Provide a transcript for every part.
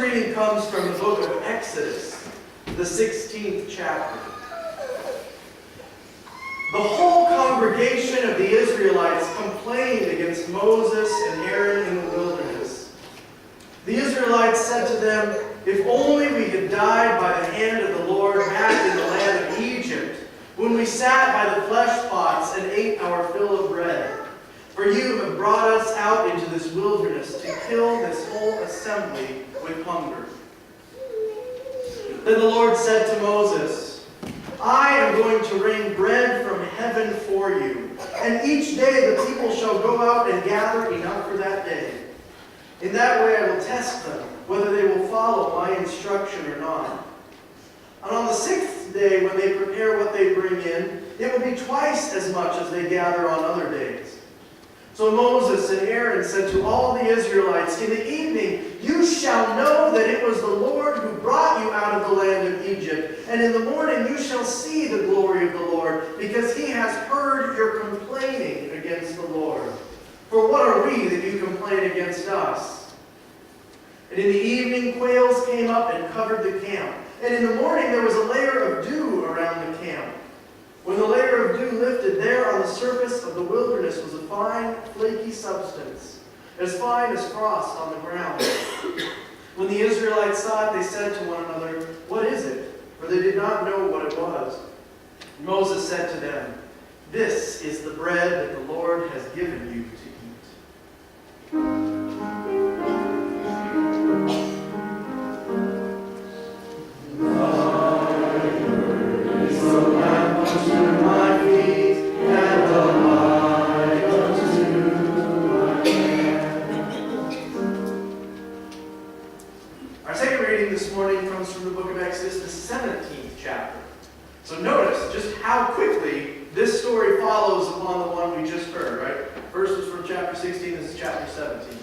reading comes from the book of Exodus, the 16th chapter. The whole congregation of the Israelites complained against Moses and Aaron in the wilderness. The Israelites said to them, "If only we had died by the hand of the Lord back in the land of Egypt, when we sat by the flesh pots and ate our fill of bread. For you have brought us out into this wilderness to kill this whole assembly with hunger." Then the Lord said to Moses, "I am going to rain bread from heaven for you, and each day the people shall go out and gather enough for that day. In that way I will test them, whether they will follow my instruction or not. And on the 6th day, when they prepare what they bring in, it will be twice as much as they gather on other days." So Moses and Aaron said to all the Israelites, "In the evening you shall know that it was the Lord who brought you out of the land of Egypt. And in the morning you shall see the glory of the Lord, because he has heard your complaining against the Lord. For what are we that you complain against us?" And in the evening quails came up and covered the camp. And in the morning there was a layer of dew around the camp. When the layer of dew lifted, there on the surface of the wilderness was a fine, flaky substance, as fine as frost on the ground. When the Israelites saw it, they said to one another, "What is it?" For they did not know what it was. Moses said to them, "This is the bread that the Lord has given you to eat." This morning comes from the book of Exodus, the 17th chapter. So notice just how quickly this story follows upon the one we just heard, right? First was from chapter 16, this is chapter 17.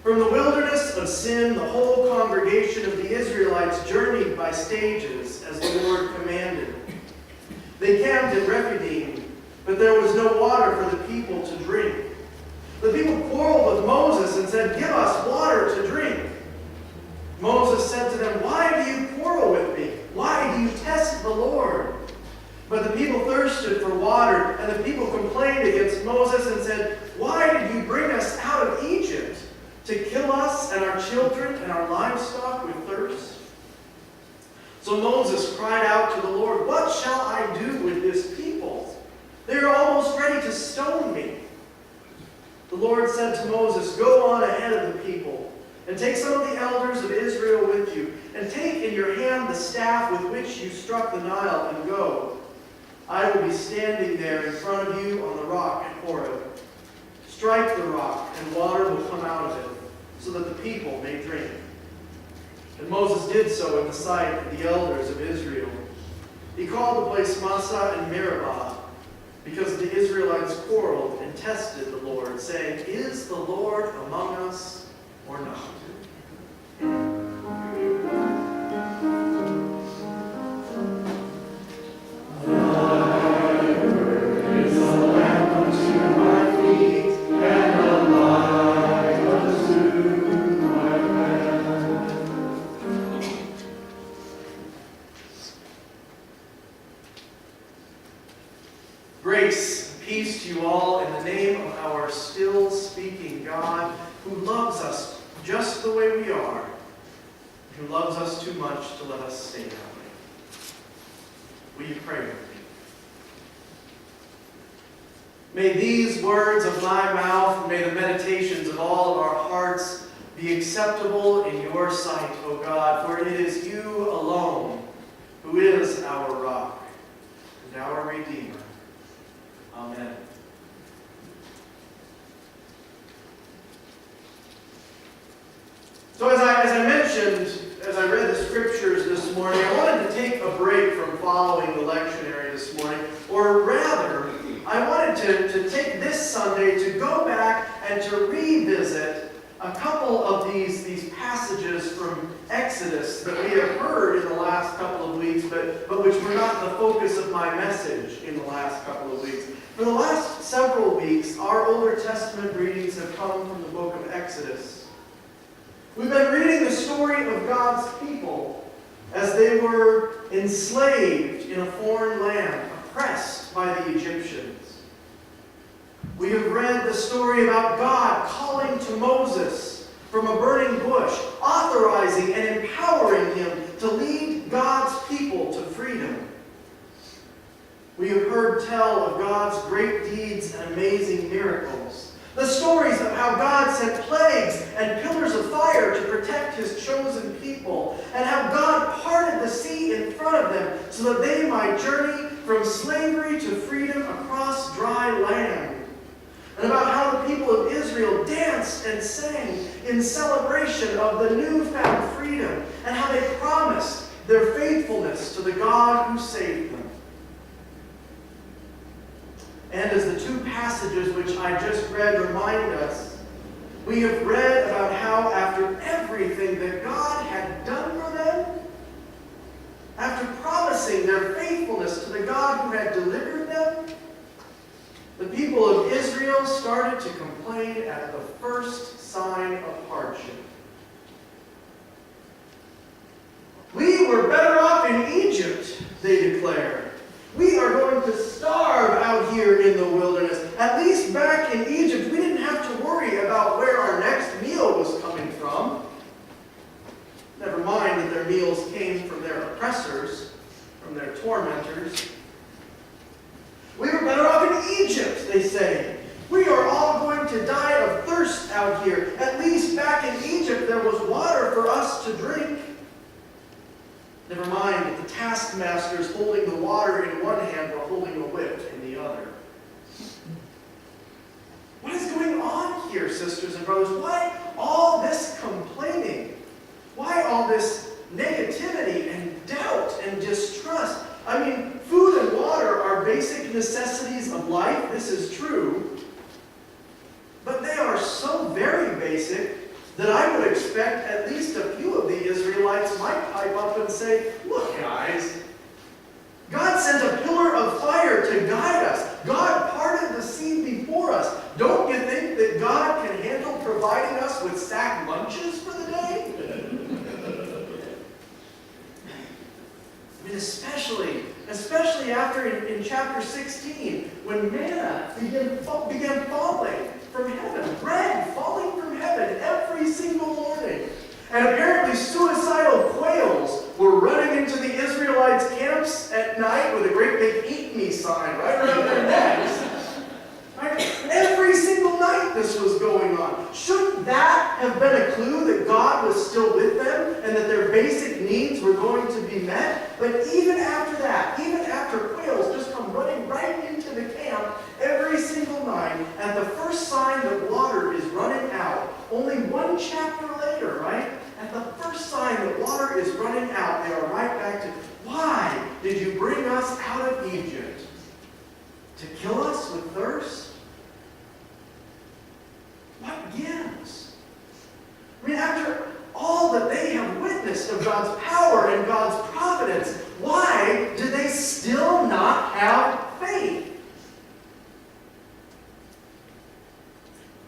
From the wilderness of sin, the whole congregation of the Israelites journeyed by stages, as the Lord commanded. They camped at Rephidim, but there was no water for the people to drink. The people quarreled with Moses and said, "Give us water to drink." Moses said to them, "Why do you quarrel with me? Why do you test the Lord?" But the people thirsted for water, and the people complained against Moses and said, "Why did you bring us out of Egypt? To kill us and our children and our livestock with thirst?" So Moses cried out to the Lord, "What shall I do with this people? They are almost ready to stone me." The Lord said to Moses, "Go on ahead of the people, and take some of the elders of Israel with you, and take in your hand the staff with which you struck the Nile, and go. I will be standing there in front of you on the rock at Horeb. Strike the rock, and water will come out of it, so that the people may drink." And Moses did so in the sight of the elders of Israel. He called the place Massah and Meribah, because the Israelites quarreled and tested the Lord, saying, "Is the Lord among us or not?" Grace and peace to you all in the name of our still speaking God, who loves us just the way we are, who loves us too much to let us stay that way. Will you pray with me? May these words of my mouth, and may the meditations of all of our hearts be acceptable in your sight, O God, for it is you alone who is our rock and our Redeemer. Amen. So as I mentioned, as I read the scriptures this morning, I wanted to take a break from following the lectionary this morning, or rather, I wanted to take this Sunday to go back and to revisit a couple of these passages from Exodus that we have heard in the last couple of weeks, but which were not the focus of my message in the last couple of weeks. For the last several weeks, our Older Testament readings have come from the book of Exodus. We've been reading the story of God's people as they were enslaved in a foreign land, oppressed by the Egyptians. We have read the story about God calling to Moses from a burning bush, authorizing and empowering him to lead God's people to freedom. We have heard tell of God's great deeds and amazing miracles. The stories of how God sent plagues and pillars of fire to protect his chosen people, and how God parted the sea in front of them so that they might journey from slavery to freedom across dry land. And about how the people of Israel danced and sang in celebration of the newfound freedom, and how they promised their faithfulness to the God who saved them. And as the two passages which I just read remind us, we have read about how after everything that God had done for them, after promising their faithfulness to the God who had delivered them, the people of Israel started to complain at the first sign of hardship. We were better off in Egypt, they declared. We are going to starve out here in the wilderness. At least back in Egypt, we didn't have to worry about where our next meal was coming from. Never mind that their meals came from their oppressors, from their tormentors. We were better off in Egypt, they say. We are all going to die of thirst out here. At least back in Egypt, there was water for us to drink. Never mind that the taskmasters holding the water in one hand were holding a whip in the other. What is going on here, sisters and brothers? Why all this complaining? Why all this negativity and doubt and distrust? I mean, food and water are basic necessities of life. This is true. But they are so very basic that I would expect at least a few of the Israelites might pipe up and say, look, guys, God sent a pillar of fire to guide us. God parted the sea before us. Don't you think that God can handle providing us with sack lunches for the day? I mean, especially after in chapter 16, when manna began falling from heaven, bread falling from heaven every single morning. And apparently suicidal quails were running into the Israelites' camps at night with a great big "Eat Me" sign right around their necks. Right? Every single night this was going on. Shouldn't that have been a clue that God was still with them and that their basic needs were going to be met? But even after that, even after quails just come running right into the camp every single night, at the first sign that water is running out, only one chapter later, right? At the first sign that water is running out, they are right back to, why did you bring us out of Egypt? To kill us with thirst? What gives? I mean, after all that they have witnessed of God's power and God's providence, why do they still not have faith?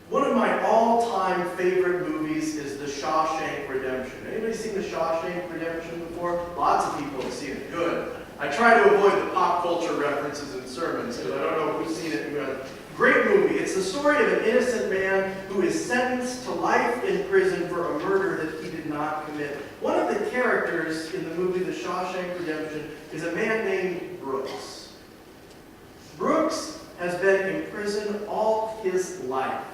One of my all-time favorite movies is The Shawshank Redemption. Anybody seen The Shawshank Redemption before? Lots of people have seen it. Good. I try to avoid the pop culture references in sermons because I don't know who's seen it. Great movie. It's the story of an innocent man who is sentenced to life in prison for a murder that he did not commit. One of the characters in the movie The Shawshank Redemption is a man named Brooks. Brooks has been in prison all his life.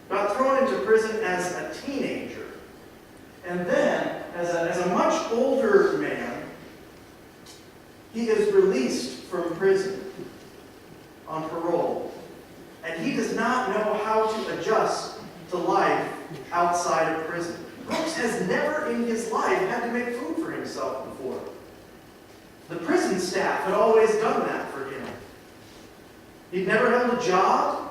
Got thrown into prison as a teenager. And then, as a much older man, he is released from prison on parole. And he does not know how to adjust to life outside of prison. Brooks has never in his life had to make food for himself before. The prison staff had always done that for him. He'd never held a job.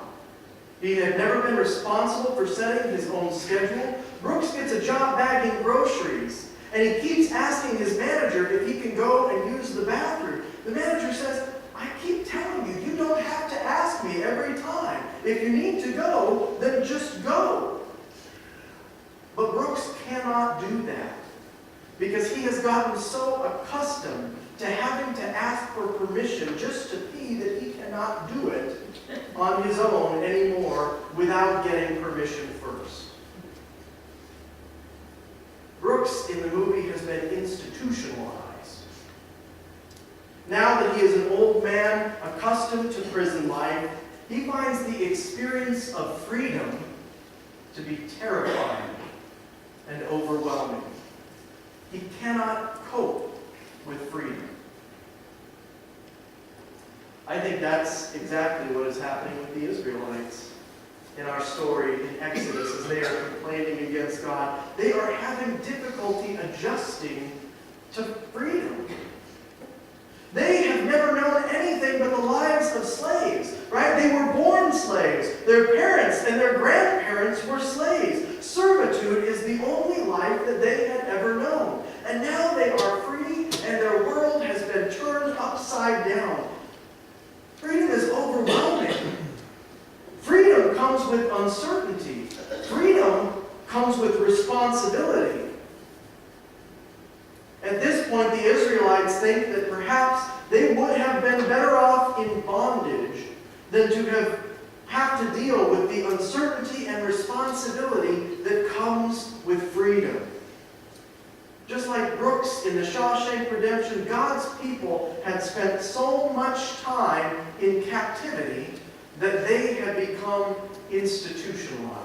He had never been responsible for setting his own schedule. Brooks gets a job bagging groceries, and he keeps asking his manager if he can go and use the bathroom. The manager says, I keep telling you, you don't have to ask me every time. If you need to go, then just go. But Brooks cannot do that because he has gotten so accustomed to having to ask for permission just to pee that he cannot do it on his own anymore without getting permission first. Brooks in the movie has been institutionalized. Now that he is an old man accustomed to prison life, he finds the experience of freedom to be terrifying and overwhelming. He cannot cope with freedom. I think that's exactly what is happening with the Israelites in our story in Exodus as they are complaining against God. They are having difficulty adjusting to freedom. They have never known anything but the lives of slaves, right? They were born slaves. Their parents and their grandparents were slaves. Servitude is the only life that they had ever known. And now they are free and their world has been turned upside down. Freedom is overwhelming. Freedom comes with uncertainty. Freedom comes with responsibility. At this point, the Israelites think that perhaps they would have been better off in bondage than to have to deal with the uncertainty and responsibility that comes with freedom. Just like Brooks in The Shawshank Redemption, God's people had spent so much time in captivity that they had become institutionalized.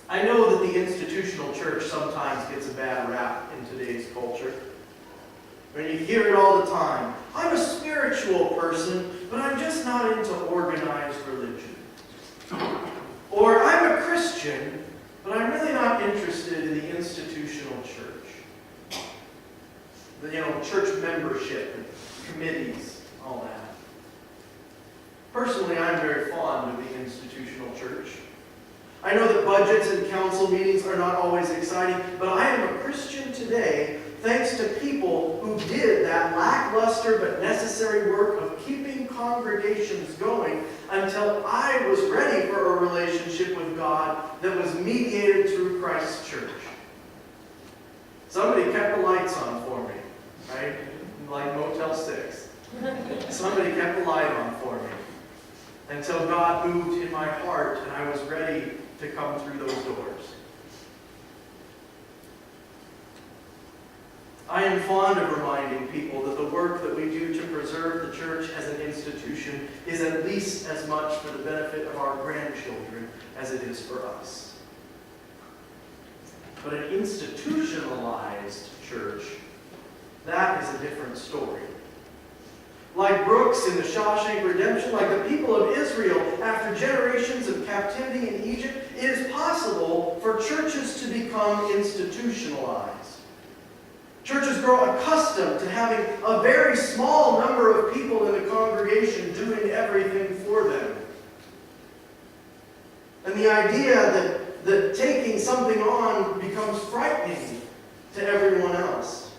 I know that the institutional church sometimes gets a bad rap in today's culture. I mean, you hear it all the time. I'm a spiritual person, but I'm just not into organized religion. Or I'm a Christian, but I'm really not interested in the institutional church. Church membership and committees, all that. Personally, I'm very fond of the institutional church. I know that budgets and council meetings are not always exciting, but I am a Christian today thanks to people who did that lackluster but necessary work of keeping congregations going until I was ready for a relationship with God that was mediated through Christ's church. Somebody kept the lights on for me, right? Like Motel 6. Somebody kept the light on for me until God moved in my heart and I was ready to come through those doors. I am fond of reminding people that the work that we do to preserve the church as an institution is at least as much for the benefit of our grandchildren as it is for us. But an institutionalized church, that is a different story. Like Brooks in The Shawshank Redemption, like the people of Israel after generations of captivity in Egypt, it is possible for churches to become institutionalized. Churches grow accustomed to having a very small number of people in the congregation doing everything for them. And the idea that taking something on becomes frightening to everyone else.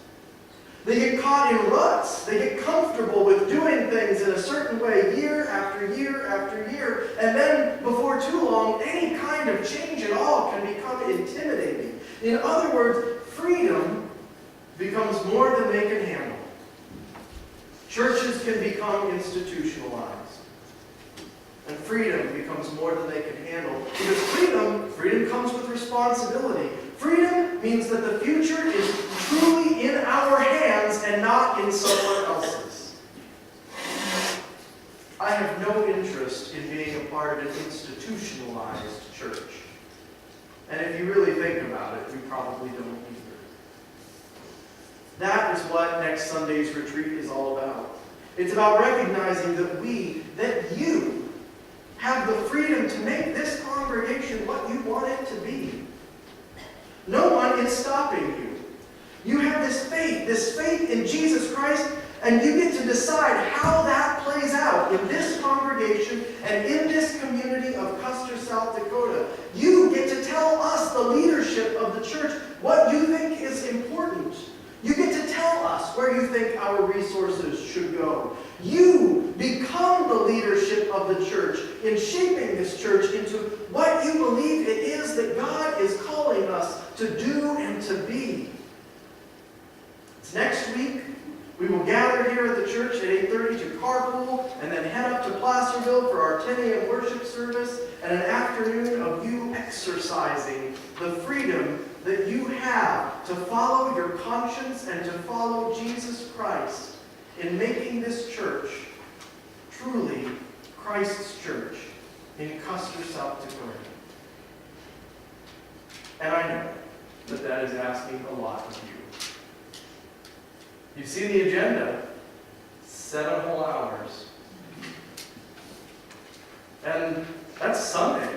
They get caught in ruts. They get comfortable with doing things in a certain way year after year after year. And then, before too long, any kind of change at all can become intimidating. In other words, freedom becomes more than they can handle. Churches can become institutionalized. And freedom becomes more than they can handle. Because freedom comes with responsibility. Freedom means that the future is truly in our hands and not in someone else's. I have no interest in being a part of an institutionalized church. And if you really think about it, we probably don't either. That is what next Sunday's retreat is all about. It's about recognizing that you have the freedom to make this congregation what you want it to be. No one is stopping you. You have this faith in Jesus Christ, and you get to decide how that plays out in this congregation and in this community of Custer, South Dakota. You get to tell us, the leadership of the church, what you think is important. You get to tell us where you think our resources should go. You become the leadership of the church in shaping this church into what you believe it is that God is calling us to do and to be. Next week, we will gather here at the church at 8:30 to carpool and then head up to Placerville for our 10 a.m. worship service and an afternoon of you exercising the freedom that you have to follow your conscience and to follow Jesus Christ in making this church truly Christ's church in Custer, South Dakota. And I know that that is asking a lot of you. You see the agenda, 7 whole hours. And that's Sunday.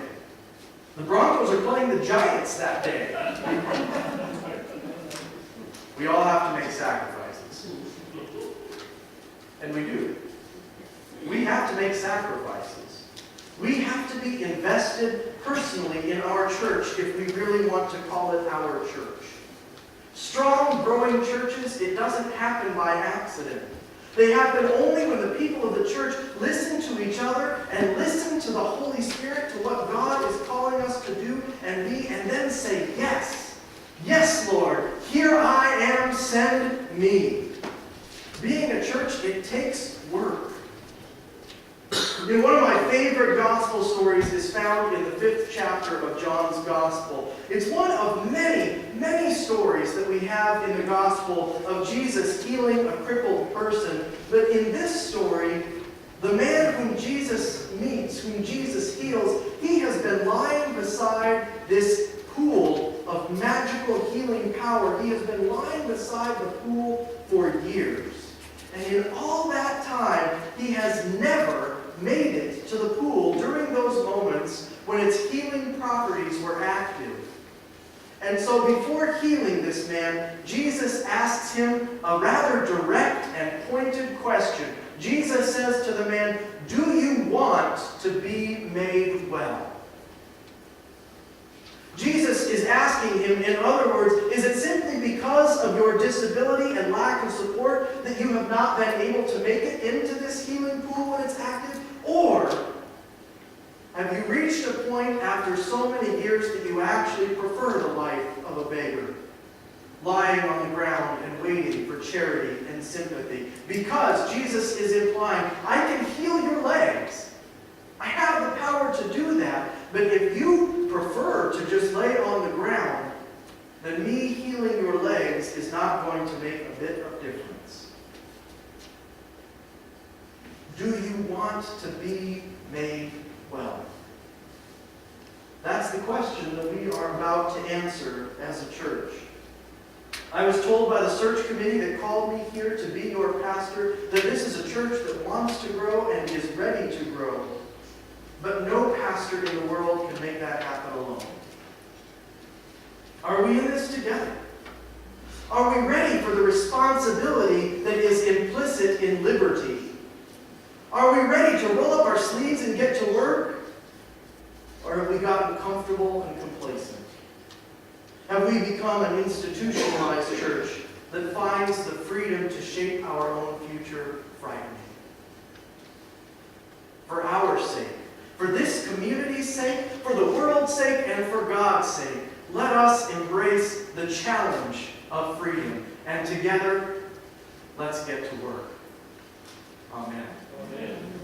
The Broncos are playing the Giants that day. We all have to make sacrifices. And we do. We have to make sacrifices. We have to be invested personally in our church if we really want to call it our church. Strong, growing churches, it doesn't happen by accident. They happen only when the people of the church listen to each other and listen to the Holy Spirit, to what God is calling us to do and be, and then say, yes. Yes, Lord, here I am, send me. Being a church, it takes work. One of my favorite gospel stories is found in the 5th chapter of John's Gospel. It's one of many, many stories that we have in the Gospel of Jesus healing a crippled person. But in this story, the man whom Jesus meets, whom Jesus heals, he has been lying beside this pool of magical healing power. He has been lying beside the pool for years. And in all that time, he has never made it to the pool during those moments when its healing properties were active. And so before healing this man, Jesus asks him a rather direct and pointed question. Jesus says to the man, "Do you want to be made well?" Jesus is asking him, in other words, is it simply because of your disability and lack of support that you have not been able to make it into this healing pool when it's active? Or have you reached a point after so many years that you actually prefer the life of a beggar, lying on the ground and waiting for charity and sympathy? Because Jesus is implying, I can heal your legs. I have the power to do that. But if you prefer to just lay on the ground, then me healing your legs is not going to make a bit of difference. Do you want to be made well? That's the question that we are about to answer as a church. I was told by the search committee that called me here to be your pastor that this is a church that wants to grow and is ready to grow. But no pastor in the world can make that happen alone. Are we in this together? Are we ready for the responsibility that is implicit in liberty? Are we ready to roll up our sleeves and get to work? Or have we gotten comfortable and complacent? Have we become an institutionalized church that finds the freedom to shape our own future frightening? For our sake, for this community's sake, for the world's sake, and for God's sake, let us embrace the challenge of freedom. And together, let's get to work. Amen. Amen.